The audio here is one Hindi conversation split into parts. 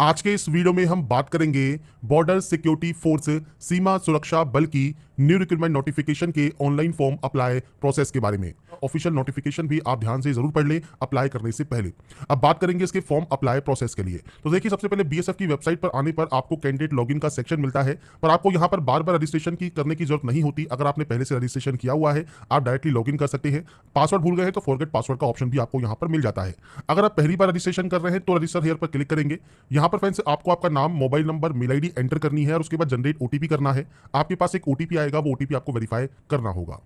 आज के इस वीडियो में हम बात करेंगे बॉर्डर सिक्योरिटी फोर्स सीमा सुरक्षा बल की न्यू रिक्रूटमेंट नोटिफिकेशन के ऑनलाइन फॉर्म अप्लाई प्रोसेस के बारे में। ऑफिशियल नोटिफिकेशन भी आप ध्यान से जरूर पढ़ लें अप्लाई करने से पहले। अब बात करेंगे इसके फॉर्म अप्लाई प्रोसेस के लिए। तो देखिए, सबसे पहले बीएसएफ की वेबसाइट पर आने पर आपको कैंडिडेट लॉगिन का सेक्शन मिलता है, पर आपको यहां पर बार बार रजिस्ट्रेशन की करने की जरूरत नहीं होती। अगर आपने पहले से रजिस्ट्रेशन किया हुआ है, आप डायरेक्टली लॉगिन कर सकते हैं। पासवर्ड भूल गए हैं तो फॉरगेट पासवर्ड का ऑप्शन भी आपको यहां पर मिल जाता है। अगर आप पहली बार रजिस्ट्रेशन कर रहे हैं तो रजिस्टर हियर पर क्लिक करेंगे। यहां पर फ्रेंड्स आपको आपका नाम, mobile number, mail ID enter करनी है और उसके बाद जनरेट ओटीपी करना है। आपके पास एक ओटीपी आएगा, वो ओटीपी आपको वेरीफाई करना होगा।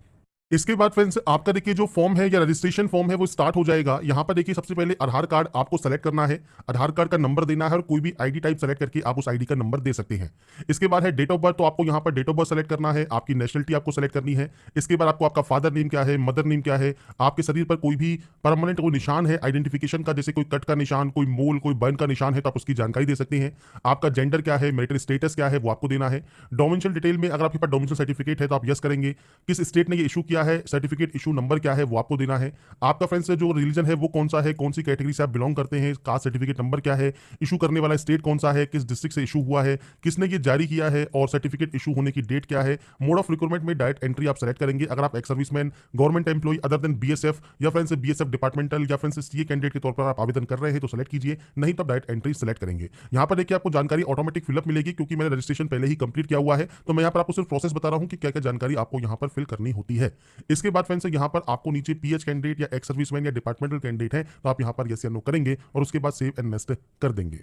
इसके बाद फ्रेंड्स आपका देखिए जो फॉर्म है या रजिस्ट्रेशन फॉर्म है वो स्टार्ट हो जाएगा। यहां पर देखिए सबसे पहले आधार कार्ड आपको सेलेक्ट करना है, आधार कार्ड का नंबर देना है और कोई भी आईडी टाइप सेलेक्ट करके आप उस आईडी का नंबर दे सकते हैं। इसके बाद है डेट ऑफ बर्थ, तो आपको यहां पर डेट ऑफ बर्थ सेलेक्ट करना है, आपकी नेशनलिटी आपको सेलेक्ट करनी है। इसके बाद आपको आपका फादर नेम क्या है, मदर नेम क्या है, आपके शरीर पर कोई भी परमानेंट कोई निशान है आइडेंटिफिकेशन का, जैसे कोई कट का निशान, कोई मोल, कोई बर्न का निशान है तो आप उसकी जानकारी दे सकते हैं। आपका जेंडर क्या है, मैरिटल स्टेटस क्या है वो आपको देना है। डोमिसाइल डिटेल में अगर आपके पास डोमिसाइल सर्टिफिकेट है तो आप यस करेंगे। किस स्टेट ने ये इशू किया है, सर्टिफिकेट इशू नंबर क्या है वो आपको देना है। आपका फ्रेंड्स जो रिलीजन है वो कौन सा है, कौन सी कैटेगरी से आप बिलोंग करते हैं, कास्ट सर्टिफिकेट नंबर क्या है, इशू करने वाला स्टेट कौन सा है, किस डिस्ट्रिक्ट से इशू हुआ है, किसने ये जारी किया है और सर्टिफिकेट इशू होने की डेट क्या है। मोड ऑफ रिक्रूटमेंट में डायरेक्ट एंट्री आप सेलेक्ट करेंगे। अगर आप ex serviceman, government employ other than BSF या फ्रेंड्स बीएसएफ डिपार्टमेंटल या फ्रेंड्स सीए कैंडिडेट के तौर पर आप आवेदन कर रहे हैं तो सेलेक्ट कीजिए, नहीं तो डायरेक्ट एंट्री सेलेक्ट करेंगे। यहां पर देखिए आपको जानकारी ऑटोमेटिक फिलअप मिलेगी, क्योंकि मैंने रजिस्ट्रेशन पहले ही कंप्लीट किया हुआ है तो मैं यहां पर आपको सिर्फ प्रोसेस बता रहा हूं कि क्या क्या जानकारी आपको यहां पर फिल करनी होती है। इसके बाद फ्रेंड्स यहां पर आपको नीचे पीएच कैंडिडेट या एक्स सर्विसमैन या डिपार्टमेंटल कैंडिडेट है तो आप यहां पर यस या नो करेंगे और उसके बाद सेव एंड नेक्स्ट कर देंगे।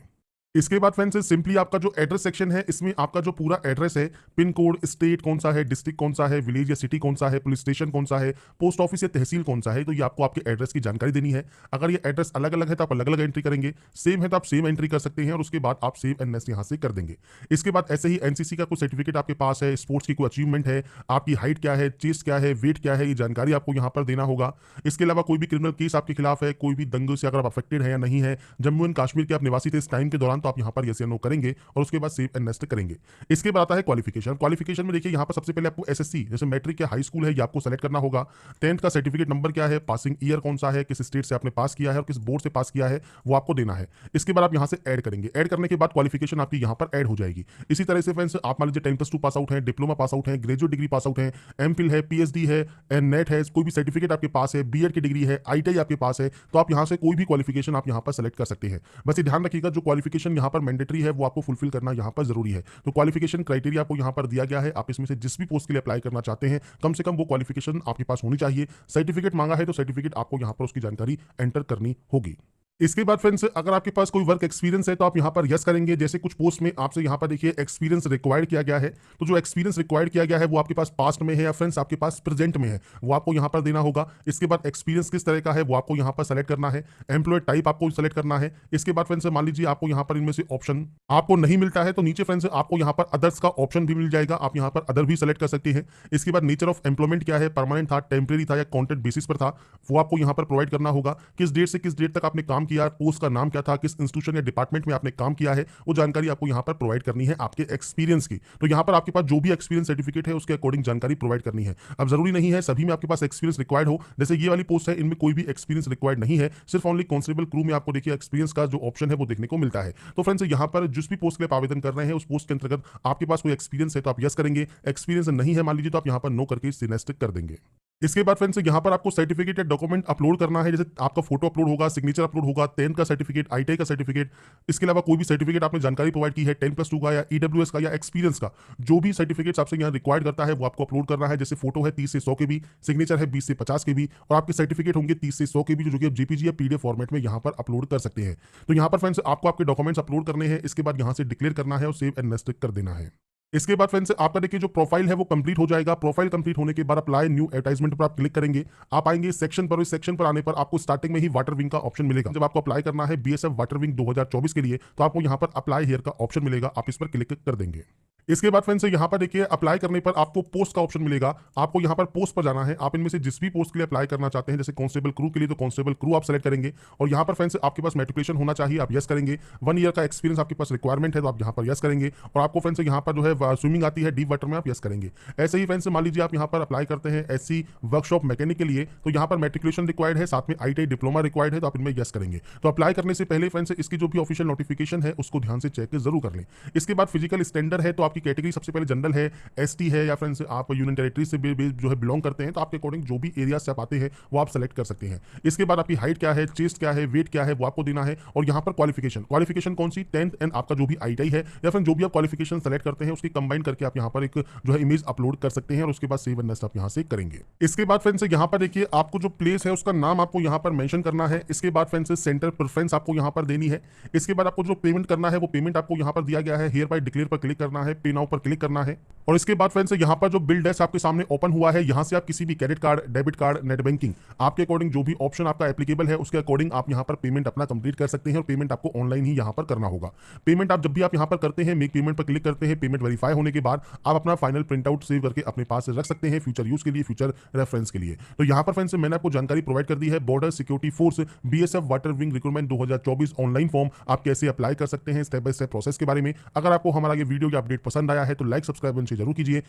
इसके बाद फ्रेंड्स सिंपली आपका जो एड्रेस सेक्शन है इसमें आपका जो पूरा एड्रेस है, पिन कोड, स्टेट कौन सा है, डिस्ट्रिक्ट कौन सा है, विलेज या सिटी कौन सा है, पुलिस स्टेशन कौन सा है, पोस्ट ऑफिस या तहसील कौन सा है, तो ये आपको आपके एड्रेस की जानकारी देनी है। अगर ये एड्रेस अलग अलग है तो आप अलग अलग एंट्री करेंगे, सेम है तो आप सेम एंट्री कर सकते हैं और उसके बाद आप सेव एंड नेक्स्ट यहां से कर देंगे। इसके बाद ऐसे ही एनसीसी का कोई सर्टिफिकेट आपके पास है, स्पोर्ट्स की कोई अचीवमेंट है, आपकी हाइट क्या है, चेस्ट क्या है, वेट क्या है, ये जानकारी आपको यहां पर देना होगा। इसके अलावा कोई भी क्रिमिनल केस आपके खिलाफ है, कोई भी दंगे से अगर आप अफेक्टेड है या नहीं है, जम्मू एंड कश्मीर के आप निवासी थे इस टाइम के दौरान तो आप यहां पर यस या नो करेंगे और उसके बाद सेव एंड नेक्स्ट करेंगे। इसके बाद आता है क्वालिफिकेशन। क्वालिफिकेशन में देखिए यहां पर सबसे पहले आपको एसएससी जैसे मैट्रिक या हाई स्कूल है ये आपको सेलेक्ट करना होगा। 10th का सर्टिफिकेट नंबर क्या है, पासिंग ईयर कौन सा है, किस स्टेट से आपने पास किया है और किस बोर्ड से पास किया है वो आपको देना है। इसके बाद आप यहां से ऐड करेंगे। ऐड करने के बाद क्वालिफिकेशन आपकी यहां पर ऐड हो जाएगी। इसी तरह से फ्रेंड्स आप मान लीजिए 10+2 पास आउट है, डिप्लोमा पास आउट है, ग्रेजुएट डिग्री पास आउट है, एमफिल है, पीएचडी है, नेट है, कोई भी सर्टिफिकेट आपके पास है, बीएड की डिग्री है, आईटीआई आपके पास है, तो आप यहां से कोई भी क्वालिफिकेशन आप यहां पर सेलेक्ट कर सकते हैं। बस ये ध्यान रखिएगा जो क्वालिफिकेशन यहां पर मैंडेटरी है वो आपको फुलफिल करना यहां पर जरूरी है। तो क्वालिफिकेशन क्राइटेरिया आपको यहां पर दिया गया है, आप इसमें से जिस भी पोस्ट के लिए अप्लाई करना चाहते हैं कम से कम वो क्वालिफिकेशन आपके पास होनी चाहिए। सर्टिफिकेट मांगा है तो सर्टिफिकेट आपको यहां पर उसकी जानकारी एंटर करनी होगी। इसके बाद फ्रेंड्स अगर आपके पास कोई वर्क एक्सपीरियंस है तो आप यहां पर यस करेंगे। जैसे कुछ पोस्ट में आपसे यहां पर देखिए एक्सपीरियंस रिक्वायर्ड किया गया है, तो जो एक्सपीरियंस रिक्वायर्ड किया गया है वो आपके पास पास्ट में है या फ्रेंड्स आपके पास प्रेजेंट में है वो आपको यहां पर देना होगा। इसके बाद एक्सपीरियंस किस तरह का है वो आपको यहां पर सेलेक्ट करना है। एम्प्लॉय टाइप आपको सेलेक्ट करना है। इसके बाद फ्रेंड्स मान लीजिए आपको यहां पर इनमें से ऑप्शन आपको नहीं मिलता है तो नीचे फ्रेंड्स आपको यहां पर अदर्स का ऑप्शन भी मिल जाएगा, आप यहां पर अदर भी सेलेक्ट कर सकते हैं। इसके बाद नेचर ऑफ एम्प्लॉयमेंट क्या है, परमानेंट था, टेम्परेरी था या कॉन्ट्रैक्ट बेसिस पर था, वो आपको यहां पर प्रोवाइड करना होगा। किस डेट से किस डेट तक आपने काम किया, पोस्ट का नाम क्या था, किस इंस्टीट्यूशन या डिपार्टमेंट में आपने काम किया है, वो जानकारी आपको यहां पर प्रोवाइड करनी है आपके एक्सपीरियंस की। तो यहां पर आपके पास जो भी एक्सपीरियंस सर्टिफिकेट है उसके अकॉर्डिंग जानकारी प्रोवाइड करनी है। अब जरूरी नहीं है सभी में आपके पास एक्सपीरियंस रिक्वायर्ड हो, जैसे ये वाली पोस्ट है इनमें कोई भी एक्सपीरियंस रिक्वायर्ड नहीं है, सिर्फ ओनली कांस्टेबल क्रू में आपको देखिए एक्सपीरियंस का जो ऑप्शन है वो देखने को मिलता है। तो फ्रेंड्स यहां पर जिस भी पोस्ट के लिए आवेदन कर रहे हैं उस पोस्ट के अंतर्गत आपके पास कोई एक्सपीरियंस है तो आप यस करेंगे, एक्सपीरियंस नहीं है मान लीजिए तो आप यहां पर नो करके सिलेक्ट कर देंगे। इसके बाद फ्रेंड्स यहां पर आपको सर्टिफिकेट या डॉक्यूमेंट अपलोड करना है, जैसे आपका फोटो अपलोड होगा, सिग्नेचर अपलोड होगा, 10th का सर्टिफिकेट, आईटीआई का सर्टिफिकेट, इसके अलावा कोई भी सर्टिफिकेट आपने जानकारी प्रोवाइड की है 10+2 का या ईडब्ल्यूएस का या एक्सपीरियंस का, जो भी सर्टिफिकेट्स आपसे यहां रिक्वायर्ड करता है वो आपको अपलोड करना है। जैसे फोटो है 30 से 100 के बी, सिग्नेचर है 20 से 50 के बी और आपके सर्टिफिकेट होंगे 30 से 100 के बी जो कि आप जेपीजी या पीडीएफ फॉर्मेट में यहां पर अपलोड कर सकते हैं। तो यहां पर फ्रेंड्स आपको आपके डॉक्यूमेंट्स अपलोड करने हैं, इसके बाद यहां से डिक्लेयर करना है और सेव एंड नेक्स्ट कर देना है। इसके बाद फ्रेंड्स आपका देखिए जो प्रोफाइल है वो कंप्लीट हो जाएगा। प्रोफाइल कंप्लीट होने के बाद अप्लाई न्यू एडवर्टाइजमेंट पर आप क्लिक करेंगे। आप आएंगे इस सेक्शन पर, इस सेक्शन पर आने पर आपको स्टार्टिंग में ही वाटर विंग का ऑप्शन मिलेगा। जब आपको अप्लाई करना है बीएसएफ वाटर विंग 2024 के लिए तो आपको यहां पर अप्लाई हियर का ऑप्शन मिलेगा, आप इस पर क्लिक कर देंगे। इसके बाद फ्रेंड्स यहाँ पर देखिए अप्लाई करने पर आपको पोस्ट का ऑप्शन मिलेगा। आपको यहाँ पर पोस्ट पर जाना है। आप इनमें से जिस भी पोस्ट के लिए अप्लाई करना चाहते हैं, जैसे कांस्टेबल क्रू के लिए तो कांस्टेबल क्रू आप सेलेक्ट करेंगे और यहाँ पर फ्रेंड्स आपके पास मेट्रिकुलेशन होना चाहिए, आप यस करेंगे। 1 ईयर का एक्सपीरियंस आपके पास रिक्वायरमेंट है तो आप यहाँ पर यस करेंगे और आपको फ्रेंड्स यहाँ पर जो है स्विमिंग आती है डीप वाटर में, आप यस करेंगे। ऐसे ही फ्रेंड्स मान लीजिए आप यहाँ पर अप्लाई करते हैं एससी वर्कशॉप मैकेनिक के लिए, तो यहाँ पर मेट्रिकुलेशन रिक्वायर्ड है, साथ में आईटीआई डिप्लोमा रिक्वायर्ड है, तो आप इनमें यस करेंगे। तो अप्लाई करने से पहले फ्रेंड्स इसकी जो भी ऑफिशियल नोटिफिकेशन है उसको ध्यान से चेक जरूर कर लें। इसके बाद फिजिकल स्टैंडर्ड है, तो आपकी कैटेगरी सबसे पहले जनरल है, एसटी है, या फ्रेंड्स आप यूनियन टेरिटरी से जो है बिलोंग करते हैं, तो आपके अकॉर्डिंग जो भी एरिया से आप आते हैं वो आप सेलेक्ट कर सकते हैं। इसके बाद आपकी हाइट क्या है, चेस्ट क्या है, वेट क्या है, वो आपको देना है। और यहाँ पर क्वालिफिकेशन कौन सी, 10th एंड आपका जो भी आईटीआई है या फिर जो भी आप क्वालिफिकेशन सेलेक्ट करते हैं उसकी कंबाइन करके आप यहाँ पर एक जो है इमेज अपलोड कर सकते हैं और उसके बाद सेव एंड नेक्स्ट आप यहाँ से करेंगे। इसके बाद फ्रेंड्स यहाँ पर देखिए आपको जो प्लेस है उसका नाम आपको यहाँ पर मेंशन करना है। इसके बाद फ्रेंड्स सेंटर प्रेफरेंस आपको यहाँ पर देनी है। इसके बाद आपको जो पेमेंट करना है वो पेमेंट आपको यहाँ पर दिया गया है, हियर बाय डिक्लेयर पर क्लिक करना है, पे नाउ पर क्लिक करना है। और इसके बाद फ्रेंड्स यहाँ पर जो बिल डेस्क आपके सामने ओपन हुआ है, यहाँ से आप किसी भी credit card, debit card, net banking आपके अकॉर्डिंग जो भी ऑप्शन आपका एप्लीकेबल है उसके अकॉर्डिंग आप यहाँ पर पेमेंट अपना कंप्लीट कर सकते हैं और पेमेंट आपको ऑनलाइन ही यहाँ पर करना होगा। पेमेंट आप जब भी आप यहाँ पर करते हैं मेक पेमेंट पर क्लिक करते हैं, पेमेंट वेरीफाई होने के बाद आप अपना फाइनल प्रिंट आउट सेव करके अपने पास रख सकते हैं फ्यूचर यूज के लिए, फ्यूचर रेफरेंस के लिए। तो यहाँ पर फ्रेंड्स मैंने आपको जानकारी प्रोवाइड कर दी है border security force BSF water wing recruitment 2024 online form आप कैसे अप्लाई कर सकते हैं, स्टेप बाय स्टेप प्रोसेस के बारे में। अगर आपको हमारा ये वीडियो या अपडेट पसंद आया है तो लाइक सब्सक्राइब जरूर कीजिए।